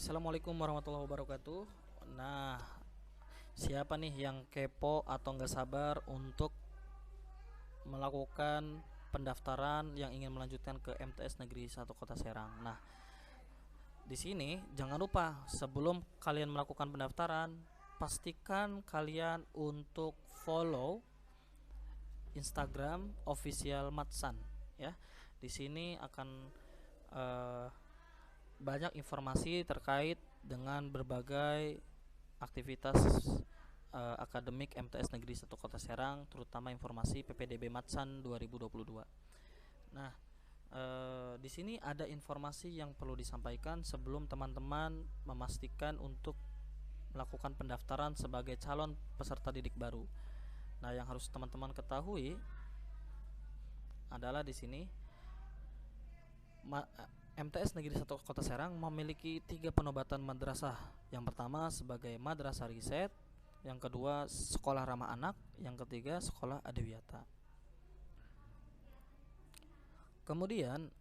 Assalamualaikum warahmatullahi wabarakatuh. Nah, siapa nih yang kepo atau nggak sabar untuk melakukan pendaftaran yang ingin melanjutkan ke MTS Negeri 1 Kota Serang? Nah, di sini jangan lupa sebelum kalian melakukan pendaftaran, pastikan kalian untuk follow Instagram official Matsan ya. Di sini akan eh, banyak informasi terkait dengan berbagai aktivitas akademik MTS Negeri 1 Kota Serang, terutama informasi PPDB Matsan 2022. Nah, di sini ada informasi yang perlu disampaikan sebelum teman-teman memastikan untuk melakukan pendaftaran sebagai calon peserta didik baru. Nah, yang harus teman-teman ketahui adalah di sini MTS Negeri 1 Kota Serang memiliki 3 penobatan madrasah. Yang pertama sebagai madrasah riset, yang kedua sekolah ramah anak, yang ketiga sekolah adiwiyata. Kemudian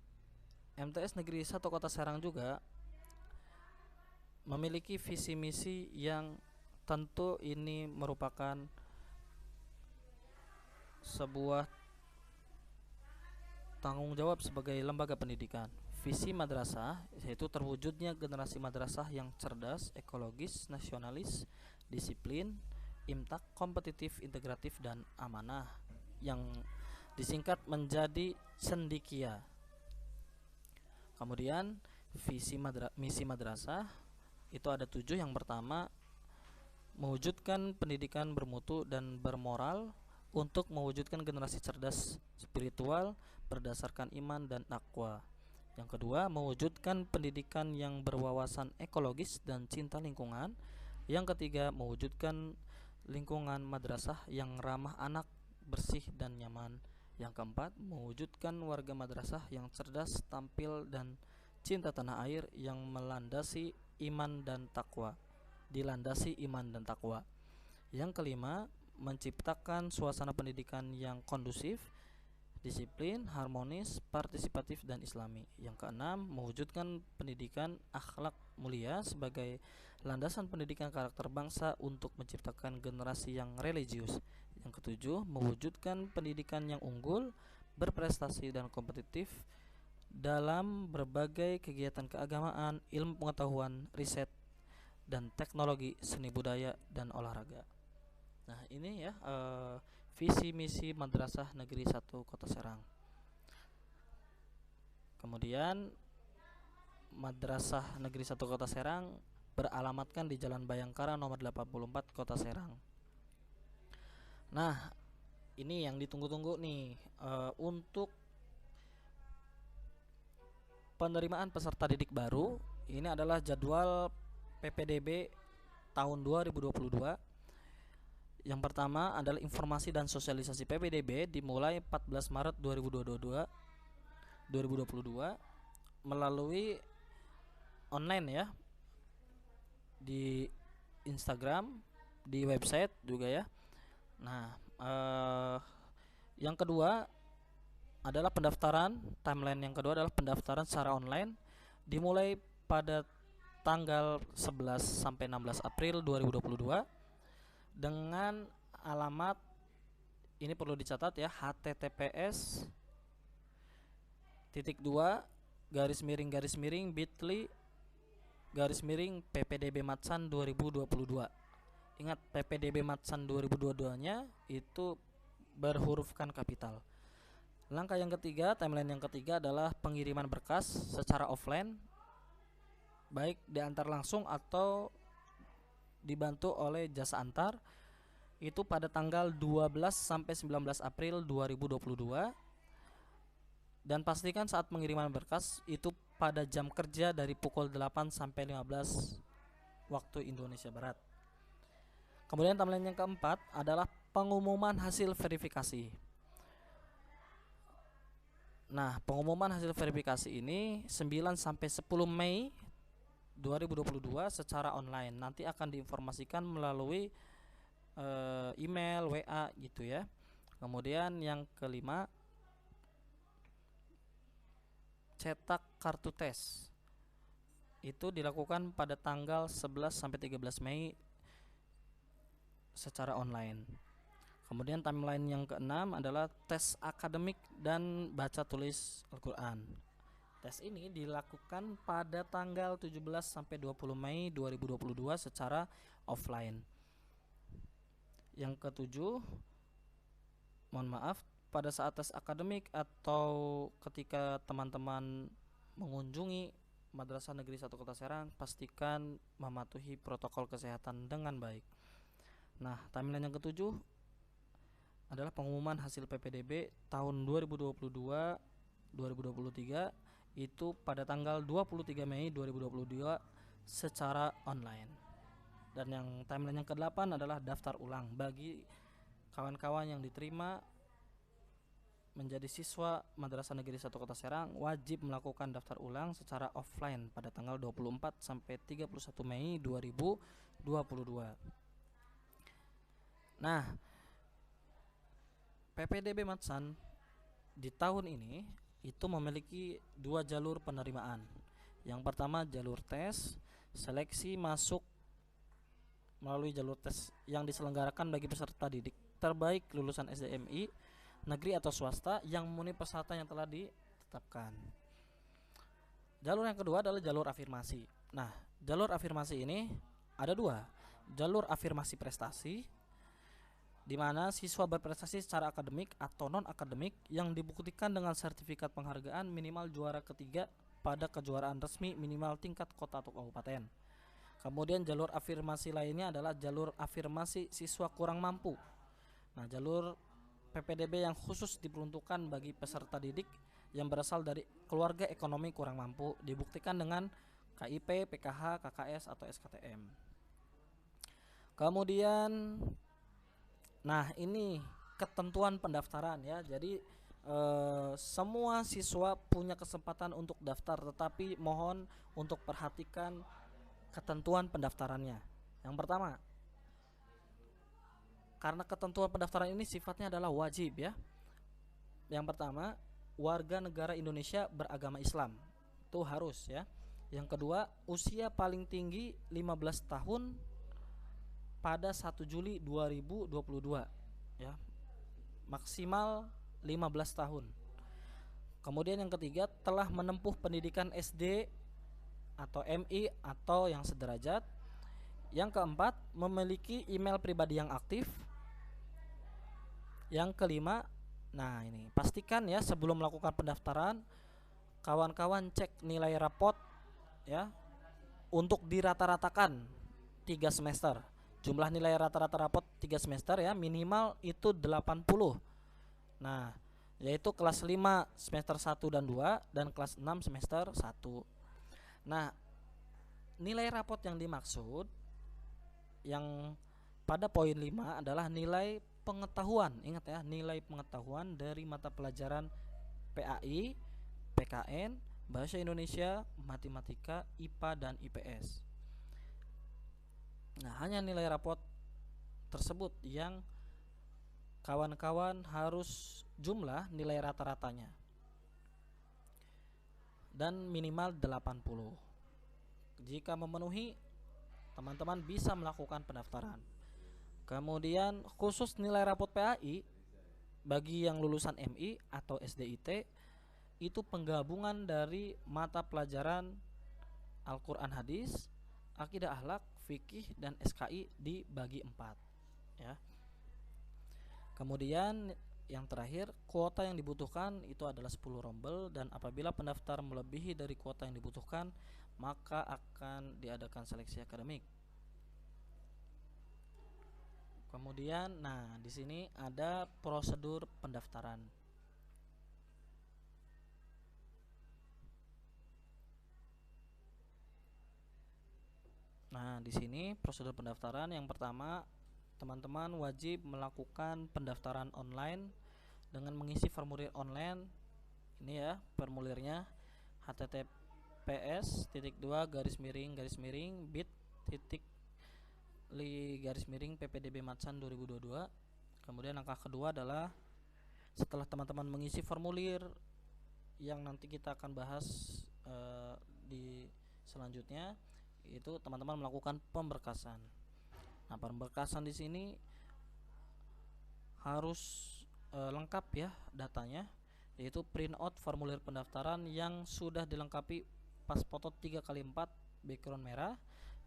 MTS Negeri 1 Kota Serang juga memiliki visi misi yang tentu ini merupakan sebuah tanggung jawab sebagai lembaga pendidikan. Visi madrasah yaitu terwujudnya generasi madrasah yang cerdas, ekologis, nasionalis, disiplin, imtak, kompetitif, integratif, dan amanah, yang disingkat menjadi Cendikia. Kemudian misi madrasah itu ada 7. Yang pertama, mewujudkan pendidikan bermutu dan bermoral untuk mewujudkan generasi cerdas spiritual berdasarkan iman dan takwa. Yang kedua, mewujudkan pendidikan yang berwawasan ekologis dan cinta lingkungan. Yang ketiga, mewujudkan lingkungan madrasah yang ramah anak, bersih dan nyaman. Yang keempat, mewujudkan warga madrasah yang cerdas, tampil dan cinta tanah air yang melandasi iman dan takwa. Dilandasi iman dan takwa. Yang kelima, menciptakan suasana pendidikan yang kondusif, disiplin, harmonis, partisipatif, dan islami. Yang keenam, mewujudkan pendidikan akhlak mulia sebagai landasan pendidikan karakter bangsa untuk menciptakan generasi yang religius. Yang ketujuh, mewujudkan pendidikan yang unggul, berprestasi, dan kompetitif dalam berbagai kegiatan keagamaan, ilmu pengetahuan, riset, dan teknologi, seni budaya, dan olahraga. Nah, ini ya visi misi Madrasah Negeri 1 Kota Serang. Kemudian Madrasah Negeri 1 Kota Serang beralamatkan di Jalan Bayangkara nomor 84 Kota Serang. Nah, ini yang ditunggu-tunggu nih untuk penerimaan peserta didik baru. Ini adalah jadwal PPDB tahun 2022. Yang pertama adalah informasi dan sosialisasi PPDB dimulai 14 Maret 2022 melalui online ya, di Instagram, di website juga ya. Nah, yang kedua adalah pendaftaran. Timeline yang kedua adalah pendaftaran secara online dimulai pada tanggal 11 sampai 16 April 2022 dengan alamat, ini perlu dicatat ya, https /bit.ly ppdb matsan 2022. Ingat, ppdb matsan 2022 nya itu berhurufkan kapital. Langkah yang ketiga, timeline yang ketiga adalah pengiriman berkas secara offline, baik diantar langsung atau dibantu oleh jasa antar, itu pada tanggal 12 sampai 19 April 2022. Dan pastikan saat pengiriman berkas itu pada jam kerja dari pukul 8 sampai 15 waktu Indonesia Barat. Kemudian timeline yang keempat adalah pengumuman hasil verifikasi. Nah, pengumuman hasil verifikasi ini 9 sampai 10 Mei 2022 secara online. Nanti akan diinformasikan melalui email, WA gitu ya. Kemudian yang kelima, cetak kartu tes. itu dilakukan pada tanggal 11 sampai 13 Mei secara online. Kemudian timeline yang keenam adalah tes akademik dan baca tulis Al-Quran. Tes ini dilakukan pada tanggal 17 sampai 20 Mei 2022 secara offline. Yang ketujuh, mohon maaf, pada saat tes akademik atau ketika teman-teman mengunjungi Madrasah Negeri 1 Kota Serang, pastikan mematuhi protokol kesehatan dengan baik. Nah, timeline yang ketujuh adalah pengumuman hasil PPDB tahun 2022-2023 itu pada tanggal 23 Mei 2022 secara online. Dan yang timeline yang ke-8 adalah daftar ulang bagi kawan-kawan yang diterima menjadi siswa Madrasah Negeri 1 Kota Serang, wajib melakukan daftar ulang secara offline pada tanggal 24 sampai 31 Mei 2022. Nah, PPDB Matsan di tahun ini itu memiliki dua jalur penerimaan. Yang pertama jalur tes, seleksi masuk melalui jalur tes yang diselenggarakan bagi peserta didik terbaik lulusan SDMI negeri atau swasta yang memenuhi persyaratan yang telah ditetapkan. Jalur yang kedua adalah jalur afirmasi. Nah, jalur afirmasi ini ada dua. Jalur afirmasi prestasi, di mana siswa berprestasi secara akademik atau non akademik yang dibuktikan dengan sertifikat penghargaan minimal juara ketiga pada kejuaraan resmi minimal tingkat kota atau kabupaten. Kemudian jalur afirmasi lainnya adalah jalur afirmasi siswa kurang mampu. Nah, jalur PPDB yang khusus diperuntukkan bagi peserta didik yang berasal dari keluarga ekonomi kurang mampu, dibuktikan dengan KIP, PKH, KKS atau SKTM. Kemudian, nah ini ketentuan pendaftaran ya. Jadi semua siswa punya kesempatan untuk daftar, tetapi mohon untuk perhatikan ketentuan pendaftarannya. Yang pertama, karena ketentuan pendaftaran ini sifatnya adalah wajib ya. Yang pertama, warga negara Indonesia beragama Islam. Itu harus ya. Yang kedua, usia paling tinggi 15 tahun pada 1 Juli 2022 ya. Maksimal 15 tahun. Kemudian yang ketiga, telah menempuh pendidikan SD atau MI atau yang sederajat. Yang keempat, memiliki email pribadi yang aktif. Yang kelima, nah ini pastikan ya sebelum melakukan pendaftaran kawan-kawan cek nilai rapot ya untuk dirata-ratakan 3 semester. Jumlah nilai rata-rata rapot 3 semester ya minimal itu 80. Nah, yaitu kelas 5 semester 1 dan 2 dan kelas 6 semester 1. Nah, nilai rapot yang dimaksud yang pada poin 5 adalah nilai pengetahuan. Ingat ya, nilai pengetahuan dari mata pelajaran PAI, PKN, Bahasa Indonesia, Matematika, IPA dan IPS. Nah, hanya nilai rapot tersebut yang kawan-kawan harus jumlah nilai rata-ratanya dan minimal 80. Jika memenuhi, teman-teman bisa melakukan pendaftaran. Kemudian khusus nilai rapot PAI bagi yang lulusan MI atau SDIT itu penggabungan dari mata pelajaran Al-Quran Hadis, Akidah Akhlak, Fikih dan SKI dibagi 4 ya. Kemudian yang terakhir, kuota yang dibutuhkan itu adalah 10 rombel dan apabila pendaftar melebihi dari kuota yang dibutuhkan maka akan diadakan seleksi akademik. Kemudian, nah di sini ada prosedur pendaftaran. Nah, di sini prosedur pendaftaran yang pertama, teman-teman wajib melakukan pendaftaran online dengan mengisi formulir online. Ini ya formulirnya, https://bit.ly/PPDB Matsan 2022. Kemudian langkah kedua adalah setelah teman-teman mengisi formulir yang nanti kita akan bahas di Selanjutnya itu teman-teman melakukan pemberkasan. Nah, pemberkasan di sini harus lengkap ya datanya, yaitu print out formulir pendaftaran yang sudah dilengkapi pas foto 3x4 background merah.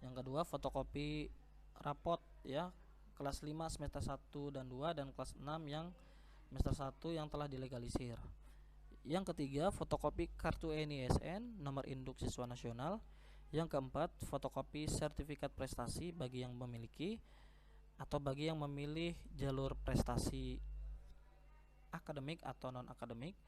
Yang kedua, fotokopi rapot ya kelas 5 semester 1 dan 2 dan kelas 6 yang semester 1 yang telah dilegalisir. Yang ketiga, fotokopi kartu NISN nomor induk siswa nasional. Yang keempat, fotokopi sertifikat prestasi bagi yang memiliki atau bagi yang memilih jalur prestasi akademik atau non akademik.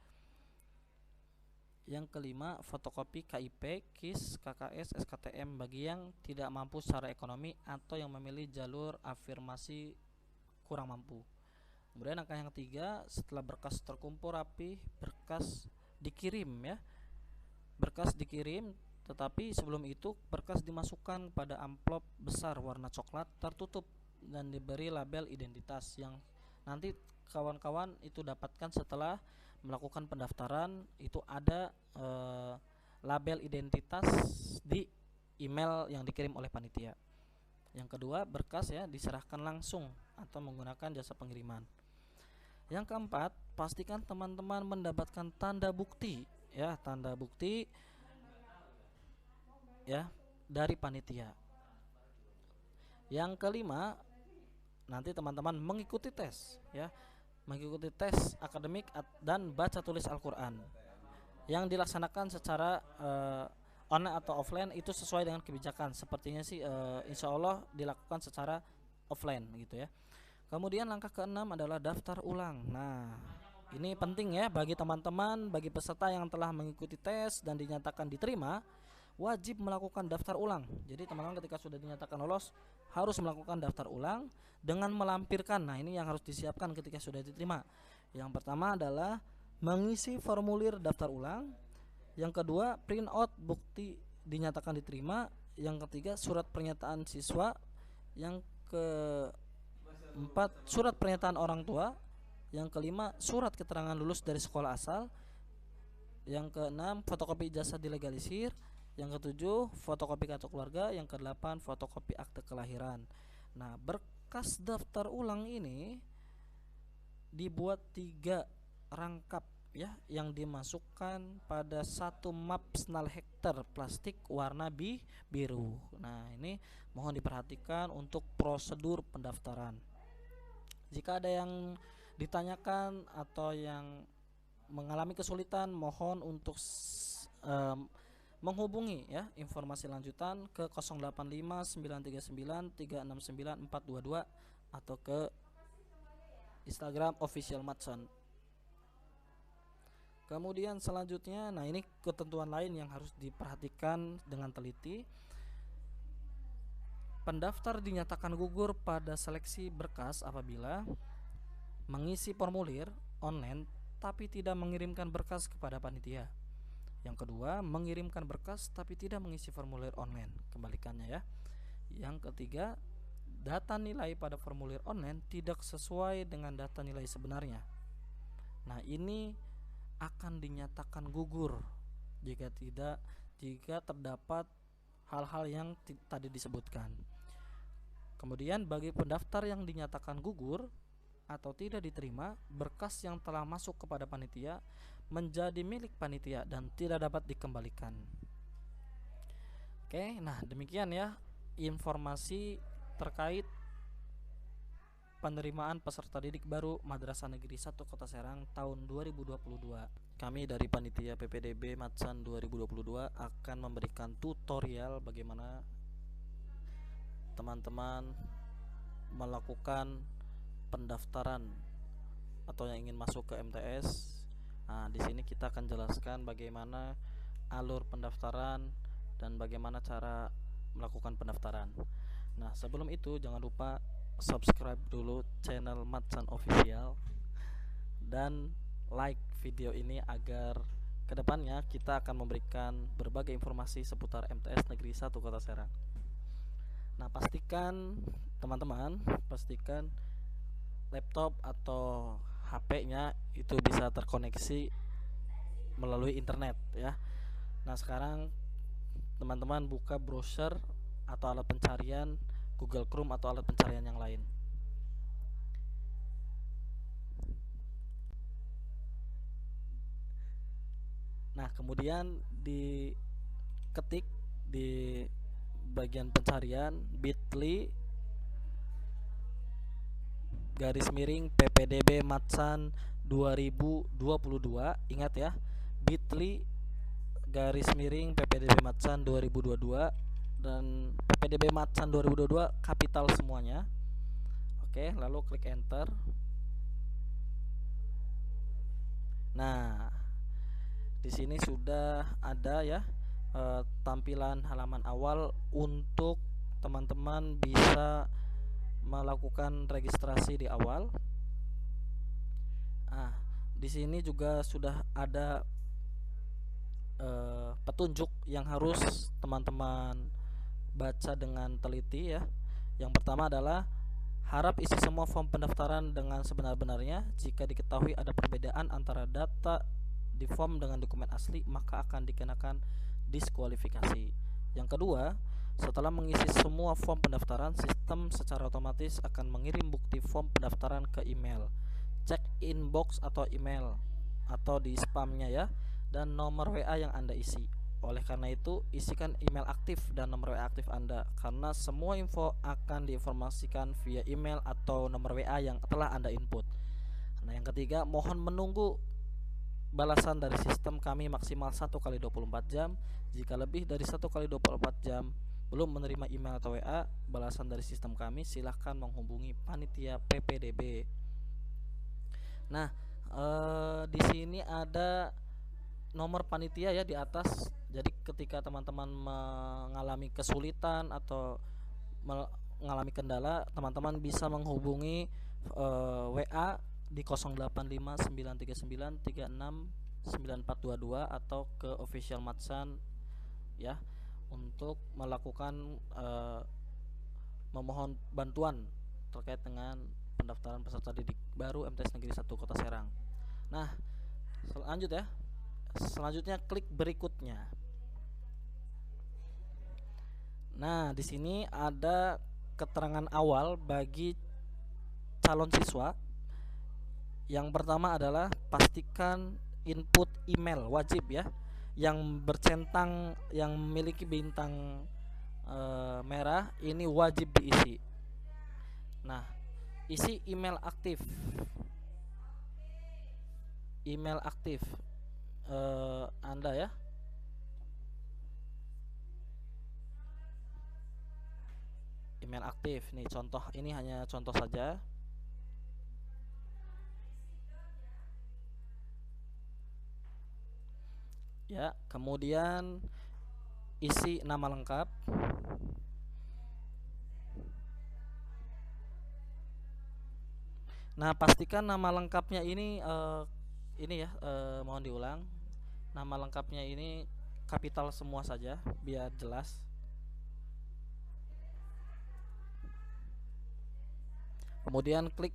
Yang kelima, fotokopi KIP, KIS, KKS, SKTM bagi yang tidak mampu secara ekonomi atau yang memilih jalur afirmasi kurang mampu. Kemudian angka yang ketiga, setelah berkas terkumpul rapi, berkas dikirim ya. Berkas dikirim, tetapi sebelum itu berkas dimasukkan pada amplop besar warna coklat tertutup dan diberi label identitas yang nanti kawan-kawan itu dapatkan setelah melakukan pendaftaran. Itu ada label identitas di email yang dikirim oleh panitia. Yang kedua, berkas ya diserahkan langsung atau menggunakan jasa pengiriman. Yang keempat, pastikan teman-teman mendapatkan tanda bukti ya, tanda bukti ya dari panitia. Yang kelima, nanti teman-teman mengikuti tes ya, mengikuti tes akademik dan baca tulis Al-Quran yang dilaksanakan secara online atau offline. Itu sesuai dengan kebijakan. Sepertinya sih insya Allah dilakukan secara offline gitu ya. Kemudian langkah keenam adalah daftar ulang. Nah, ini penting ya bagi teman-teman, bagi peserta yang telah mengikuti tes dan dinyatakan diterima, wajib melakukan daftar ulang. Jadi teman-teman ketika sudah dinyatakan lolos harus melakukan daftar ulang dengan melampirkan. Nah, ini yang harus disiapkan ketika sudah diterima. Yang pertama adalah mengisi formulir daftar ulang. Yang kedua, print out bukti dinyatakan diterima. Yang ketiga, surat pernyataan siswa. Yang keempat, surat pernyataan orang tua. Yang kelima, surat keterangan lulus dari sekolah asal. Yang keenam, fotokopi ijazah dilegalisir. Yang ketujuh, fotokopi kartu keluarga. Yang kedelapan, fotokopi akte kelahiran. Nah, berkas daftar ulang ini dibuat 3 rangkap ya, yang dimasukkan pada 1 map snal hektar plastik warna biru. Nah, ini mohon diperhatikan untuk prosedur pendaftaran. Jika ada yang ditanyakan atau yang mengalami kesulitan, mohon untuk menghubungi ya informasi lanjutan ke 085 939 369 422 atau ke Instagram official Matsan. Kemudian selanjutnya, nah ini ketentuan lain yang harus diperhatikan dengan teliti. Pendaftar dinyatakan gugur pada seleksi berkas apabila mengisi formulir online tapi tidak mengirimkan berkas kepada panitia. Yang kedua, mengirimkan berkas tapi tidak mengisi formulir online, kebalikannya ya. Yang ketiga, data nilai pada formulir online tidak sesuai dengan data nilai sebenarnya. Nah, ini akan dinyatakan gugur jika terdapat hal-hal yang tadi disebutkan. Kemudian bagi pendaftar yang dinyatakan gugur atau tidak diterima, berkas yang telah masuk kepada panitia menjadi milik panitia dan tidak dapat dikembalikan. Oke, nah demikian ya informasi terkait penerimaan peserta didik baru Madrasah Negeri 1 Kota Serang tahun 2022. Kami dari panitia PPDB Matsan 2022 akan memberikan tutorial bagaimana teman-teman melakukan pendaftaran atau yang ingin masuk ke MTS. Nah, di sini kita akan jelaskan bagaimana alur pendaftaran dan bagaimana cara melakukan pendaftaran. Nah, sebelum itu jangan lupa subscribe dulu channel Matsan Official dan like video ini agar kedepannya kita akan memberikan berbagai informasi seputar MTS Negeri 1 Kota Serang. Nah, pastikan teman-teman, pastikan laptop atau HP-nya itu bisa terkoneksi melalui internet ya. Nah, sekarang teman-teman buka browser atau alat pencarian Google Chrome atau alat pencarian yang lain. Nah, kemudian diketik di bagian pencarian bit.ly /ppdb matsan 2022. Ingat ya, bit.ly /ppdb matsan 2022, dan ppdb matsan 2022 kapital semuanya. Oke, lalu klik enter. Nah, di sini sudah ada ya tampilan halaman awal untuk teman-teman bisa melakukan registrasi di awal. Nah, di sini juga sudah ada petunjuk yang harus teman-teman baca dengan teliti ya. Yang pertama adalah harap isi semua form pendaftaran dengan sebenar-benarnya. Jika diketahui ada perbedaan antara data di form dengan dokumen asli, maka akan dikenakan diskualifikasi. Yang kedua, setelah mengisi semua form pendaftaran, sistem secara otomatis akan mengirim bukti form pendaftaran ke email. Cek inbox atau email atau di spamnya ya, dan nomor WA yang Anda isi. Oleh karena itu, isikan email aktif dan nomor WA aktif Anda, karena semua info akan diinformasikan via email atau nomor WA yang telah Anda input. Nah, yang ketiga, mohon menunggu balasan dari sistem kami maksimal 1 kali 24 jam. Jika lebih dari 1 kali 24 jam belum menerima email atau WA balasan dari sistem kami, silahkan menghubungi panitia PPDB. Nah, di sini ada nomor panitia ya di atas. Jadi ketika teman-teman mengalami kesulitan atau mengalami kendala, teman-teman bisa menghubungi WA di 085939369422 atau ke official Matsan ya, untuk melakukan memohon bantuan terkait dengan pendaftaran peserta didik baru MTS Negeri 1 Kota Serang. Nah, selanjutnya klik berikutnya. Nah, di sini ada keterangan awal bagi calon siswa. Yang pertama adalah pastikan input email wajib ya, yang bercentang, yang memiliki bintang merah ini wajib diisi. Nah, isi email aktif. Email aktif Anda ya. Email aktif nih, contoh ini hanya contoh saja. Ya, kemudian isi nama lengkap. Nah, pastikan nama lengkapnya ini ya, mohon diulang. Nama lengkapnya ini kapital semua saja biar jelas. Kemudian klik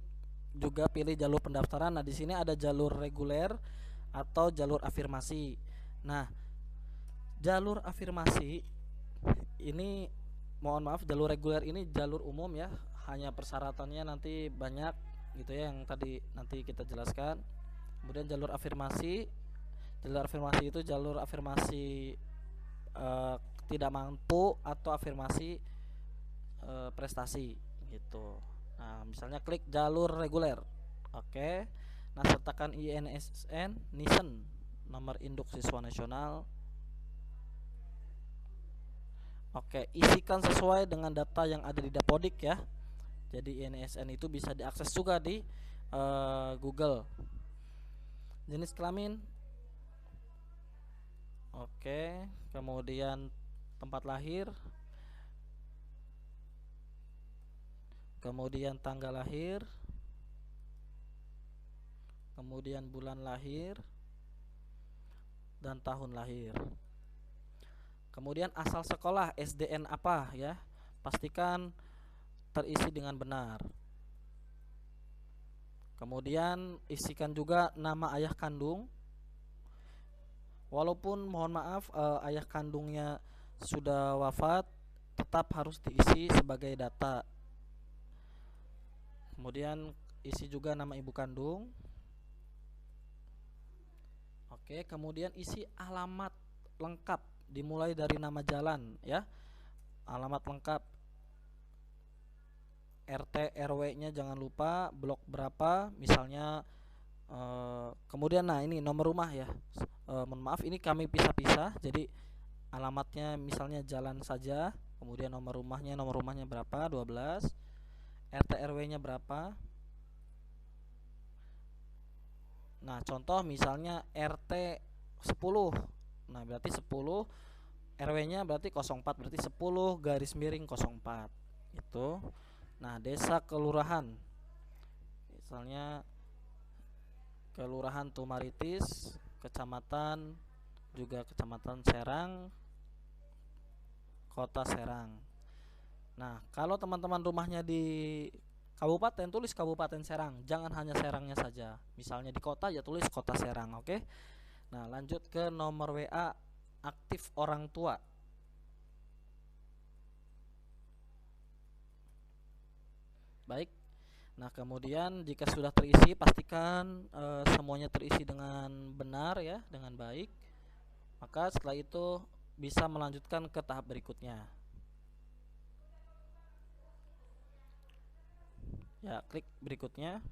juga pilih jalur pendaftaran. Nah, di sini ada jalur reguler atau jalur afirmasi. Nah, jalur afirmasi ini, mohon maaf, jalur reguler ini jalur umum ya, hanya persyaratannya nanti banyak gitu ya, yang tadi nanti kita jelaskan. Kemudian jalur afirmasi itu jalur afirmasi tidak mampu atau afirmasi prestasi gitu. Nah, misalnya klik jalur reguler. Oke. Nah, sertakan INSN, NISN, nomor induk siswa nasional. Oke, isikan sesuai dengan data yang ada di Dapodik ya. Jadi INSN itu bisa diakses juga di Google. Jenis kelamin. Oke, kemudian tempat lahir, kemudian tanggal lahir, kemudian bulan lahir dan tahun lahir. Kemudian asal sekolah, SDN apa ya, pastikan terisi dengan benar. Kemudian isikan juga nama ayah kandung. Walaupun mohon maaf ayah kandungnya sudah wafat tetap harus diisi sebagai data. Kemudian isi juga nama ibu kandung. Oke, kemudian isi alamat lengkap dimulai dari nama jalan ya. Alamat lengkap, RT RW-nya jangan lupa, blok berapa misalnya. Kemudian nah ini nomor rumah ya. Mohon maaf ini kami pisah-pisah. Jadi alamatnya misalnya jalan saja, kemudian nomor rumahnya berapa, 12. RT RW-nya berapa. Nah, contoh misalnya RT 10. Nah, berarti 10, RW-nya berarti 04, berarti 10 / 04 itu. Nah, desa kelurahan misalnya Kelurahan Tumaritis, kecamatan juga Kecamatan Serang, Kota Serang. Nah, kalau teman-teman rumahnya di kabupaten, tulis Kabupaten Serang, jangan hanya Serangnya saja. Misalnya di kota ya tulis Kota Serang, oke? Nah, lanjut ke nomor WA aktif orang tua. Baik. Nah, kemudian jika sudah terisi, pastikan semuanya terisi dengan benar ya, dengan baik. Maka setelah itu bisa melanjutkan ke tahap berikutnya. Ya, klik berikutnya.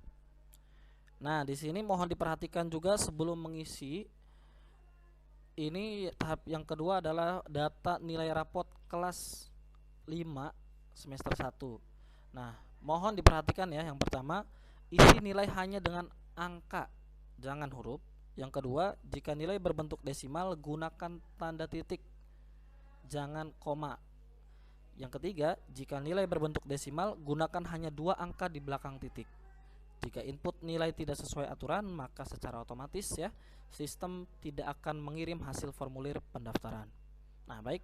Nah, di sini mohon diperhatikan juga sebelum mengisi. Ini tahap yang kedua adalah data nilai rapot kelas 5 semester 1. Nah, mohon diperhatikan ya, yang pertama, isi nilai hanya dengan angka, jangan huruf. Yang kedua, jika nilai berbentuk desimal, gunakan tanda titik, jangan koma. Yang ketiga, jika nilai berbentuk desimal, gunakan hanya 2 angka di belakang titik. Jika input nilai tidak sesuai aturan, maka secara otomatis ya, sistem tidak akan mengirim hasil formulir pendaftaran. Nah, baik,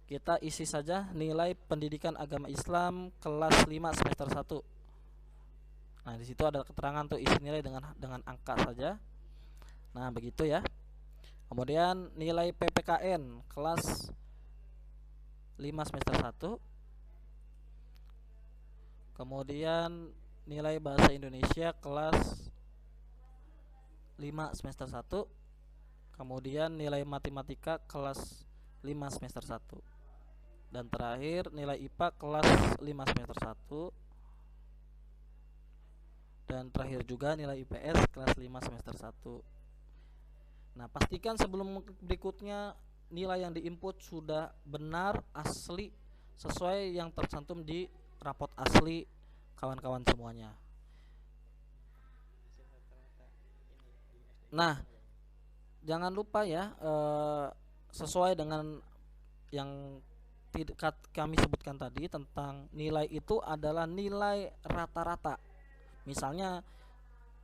kita isi saja nilai pendidikan agama Islam kelas 5 semester 1. Nah, di situ ada keterangan tuh, isi nilai dengan angka saja. Nah, begitu ya. Kemudian nilai PPKN kelas 5 semester 1. Kemudian nilai bahasa Indonesia kelas 5 semester 1. Kemudian nilai matematika kelas 5 semester 1. Dan terakhir nilai IPA kelas 5 semester 1. Dan terakhir juga nilai IPS kelas 5 semester 1. Nah, pastikan sebelum berikutnya nilai yang diinput sudah benar, asli, sesuai yang tercantum di rapot asli kawan-kawan semuanya. Nah, jangan lupa ya, sesuai dengan yang kami sebutkan tadi tentang nilai itu adalah nilai rata-rata. Misalnya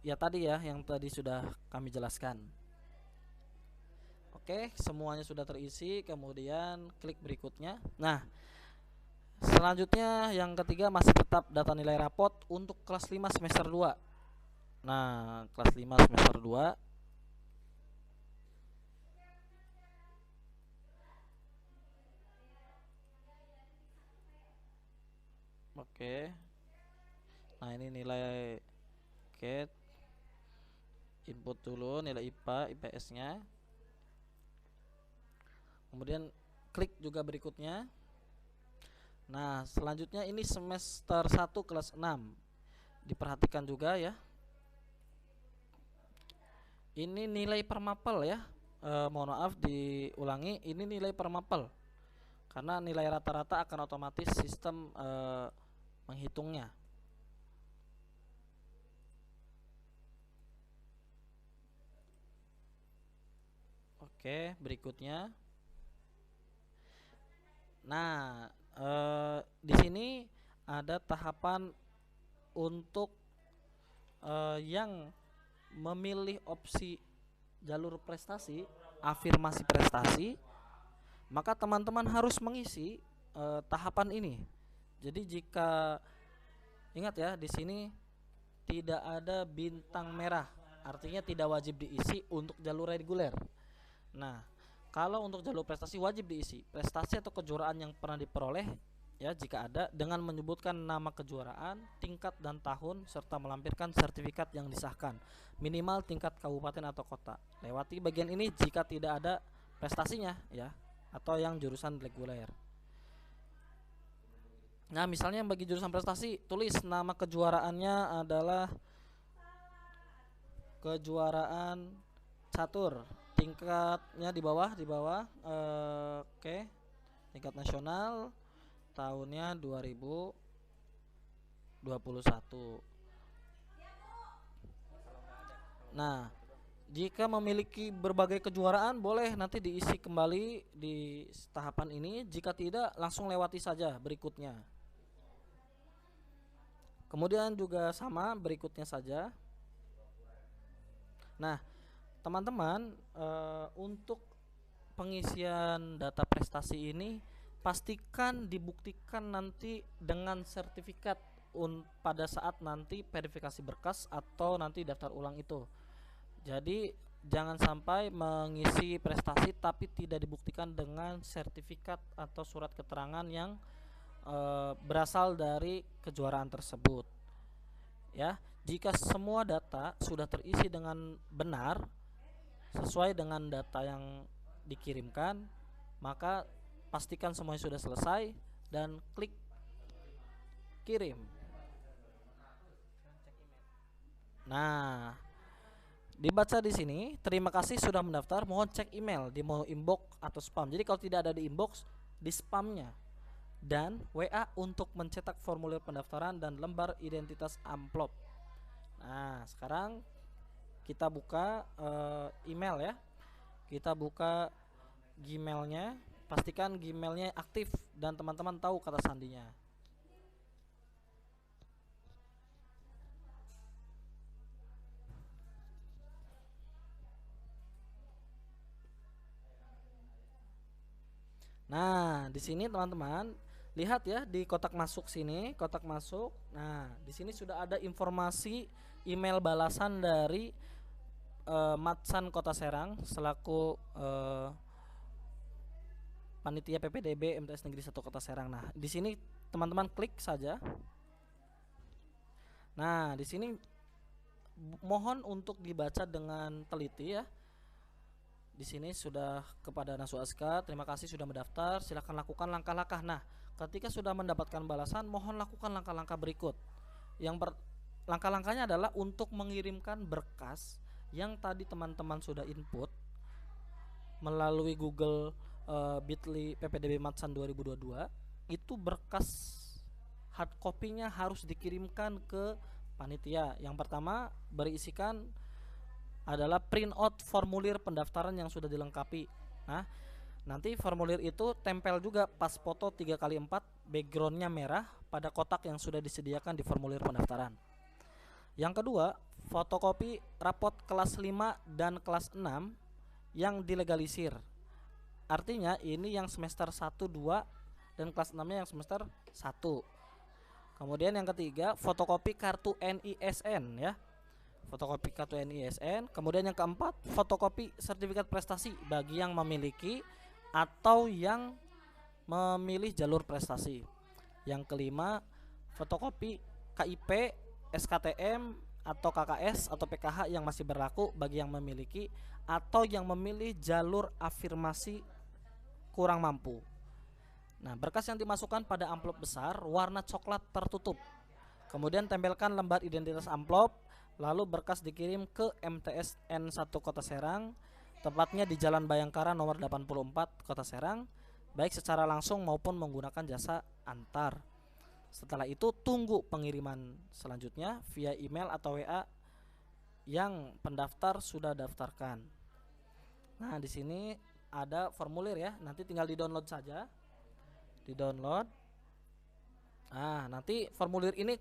ya tadi ya, yang tadi sudah kami jelaskan. Oke, semuanya sudah terisi, kemudian klik berikutnya. Nah, selanjutnya yang ketiga masih tetap data nilai rapot untuk kelas 5 semester 2. Nah, kelas 5 semester 2. Oke. Nah, ini nilai CAT. Input dulu nilai IPA, IPS-nya. Kemudian klik juga berikutnya. Nah, selanjutnya ini semester 1 kelas 6. Diperhatikan juga ya. Ini nilai per mapel ya. Mohon maaf diulangi, ini nilai per mapel. Karena nilai rata-rata akan otomatis sistem menghitungnya. Oke, berikutnya. Nah, di sini ada tahapan untuk yang memilih opsi jalur prestasi, afirmasi prestasi, maka teman-teman harus mengisi tahapan ini. Jadi jika ingat ya, di sini tidak ada bintang merah, artinya tidak wajib diisi untuk jalur reguler. Nah, Kalau untuk jalur prestasi wajib diisi prestasi atau kejuaraan yang pernah diperoleh, ya jika ada, dengan menyebutkan nama kejuaraan, tingkat dan tahun, serta melampirkan sertifikat yang disahkan, minimal tingkat kabupaten atau kota. Lewati bagian ini jika tidak ada prestasinya, ya, atau yang jurusan reguler. Nah, misalnya bagi jurusan prestasi, tulis nama kejuaraannya adalah kejuaraan catur, tingkatnya oke, tingkat nasional, tahunnya 2021. Nah, jika memiliki berbagai kejuaraan boleh nanti diisi kembali di tahapan ini, jika tidak langsung lewati saja berikutnya. Kemudian juga sama berikutnya saja. Nah, teman-teman, untuk pengisian data prestasi ini pastikan dibuktikan nanti dengan sertifikat pada saat nanti verifikasi berkas atau nanti daftar ulang itu. Jadi jangan sampai mengisi prestasi tapi tidak dibuktikan dengan sertifikat atau surat keterangan yang berasal dari kejuaraan tersebut. Ya, jika semua data sudah terisi dengan benar sesuai dengan data yang dikirimkan, maka pastikan semuanya sudah selesai dan klik kirim. Nah, dibaca di sini, terima kasih sudah mendaftar, mohon cek email di mau inbox atau spam. Jadi kalau tidak ada di inbox, di spamnya. Dan WA untuk mencetak formulir pendaftaran dan lembar identitas amplop. Nah, sekarang kita buka email ya. Kita buka Gmailnya, pastikan Gmailnya aktif dan teman-teman tahu kata sandinya. Nah, di sini teman-teman lihat ya di kotak masuk sini, kotak masuk. Nah, di sini sudah ada informasi email balasan dari Matsan Kota Serang selaku panitia PPDB MTS Negeri 1 Kota Serang. Nah, di sini teman-teman klik saja. Nah, di sini mohon untuk dibaca dengan teliti ya. Di sini sudah kepada Nasu Aska, terima kasih sudah mendaftar, silahkan lakukan langkah-langkah. Nah, ketika sudah mendapatkan balasan, mohon lakukan langkah-langkah berikut. Langkah-langkahnya adalah untuk mengirimkan berkas yang tadi teman-teman sudah input melalui Google Bitly PPDB Matsan 2022. Itu berkas hard copy-nya harus dikirimkan ke panitia. Yang pertama berisikan adalah print out formulir pendaftaran yang sudah dilengkapi. Nah, nanti formulir itu tempel juga pas foto 3x4, backgroundnya merah pada kotak yang sudah disediakan di formulir pendaftaran. Yang kedua, fotokopi rapot kelas 5 dan kelas 6 yang dilegalisir. Artinya ini yang semester 1, 2 dan kelas 6-nya yang semester 1. Kemudian yang ketiga, fotokopi kartu NISN ya. Fotokopi kartu NISN. Kemudian yang keempat, fotokopi sertifikat prestasi bagi yang memiliki atau yang memilih jalur prestasi. Yang kelima, fotokopi KIP, SKTM atau KKS atau PKH yang masih berlaku bagi yang memiliki atau yang memilih jalur afirmasi kurang mampu. Nah, berkas yang dimasukkan pada amplop besar warna coklat tertutup. Kemudian tempelkan lembar identitas amplop. Lalu berkas dikirim ke MTS N1 Kota Serang, tepatnya di Jalan Bayangkara nomor 84 Kota Serang, baik secara langsung maupun menggunakan jasa antar. Setelah itu tunggu pengiriman selanjutnya via email atau WA yang pendaftar sudah daftarkan. Nah, di sini ada formulir ya, nanti tinggal di-download saja. Di-download. Nah, nanti formulir ini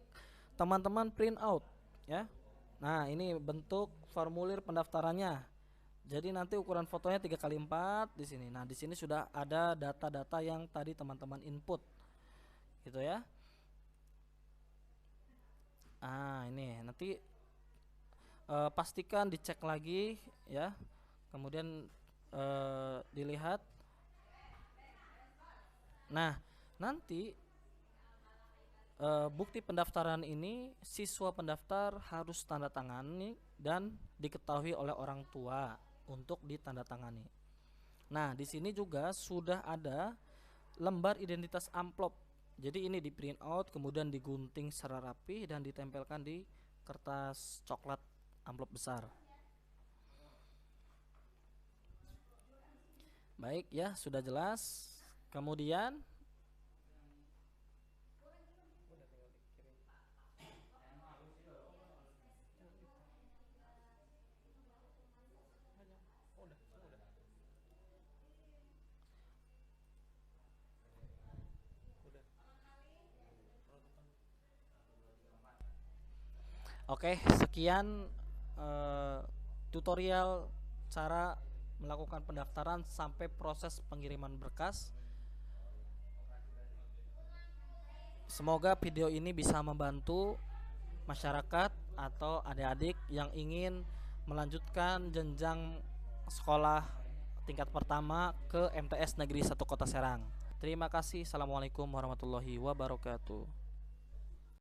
teman-teman print out ya. Nah, ini bentuk formulir pendaftarannya. Jadi nanti ukuran fotonya 3x4 di sini. Nah, di sini sudah ada data-data yang tadi teman-teman input. Gitu ya. Ah, ini nanti pastikan dicek lagi ya. Kemudian dilihat. Nah, nanti bukti pendaftaran ini siswa pendaftar harus tanda tangani dan diketahui oleh orang tua untuk ditandatangani. Nah, di sini juga sudah ada lembar identitas amplop. Jadi ini di print out, kemudian digunting secara rapi dan ditempelkan di kertas coklat amplop besar. Baik ya, sudah jelas. Kemudian oke, sekian tutorial cara melakukan pendaftaran sampai proses pengiriman berkas. Semoga video ini bisa membantu masyarakat atau adik-adik yang ingin melanjutkan jenjang sekolah tingkat pertama ke MTS Negeri 1 Kota Serang. Terima kasih. Assalamualaikum warahmatullahi wabarakatuh.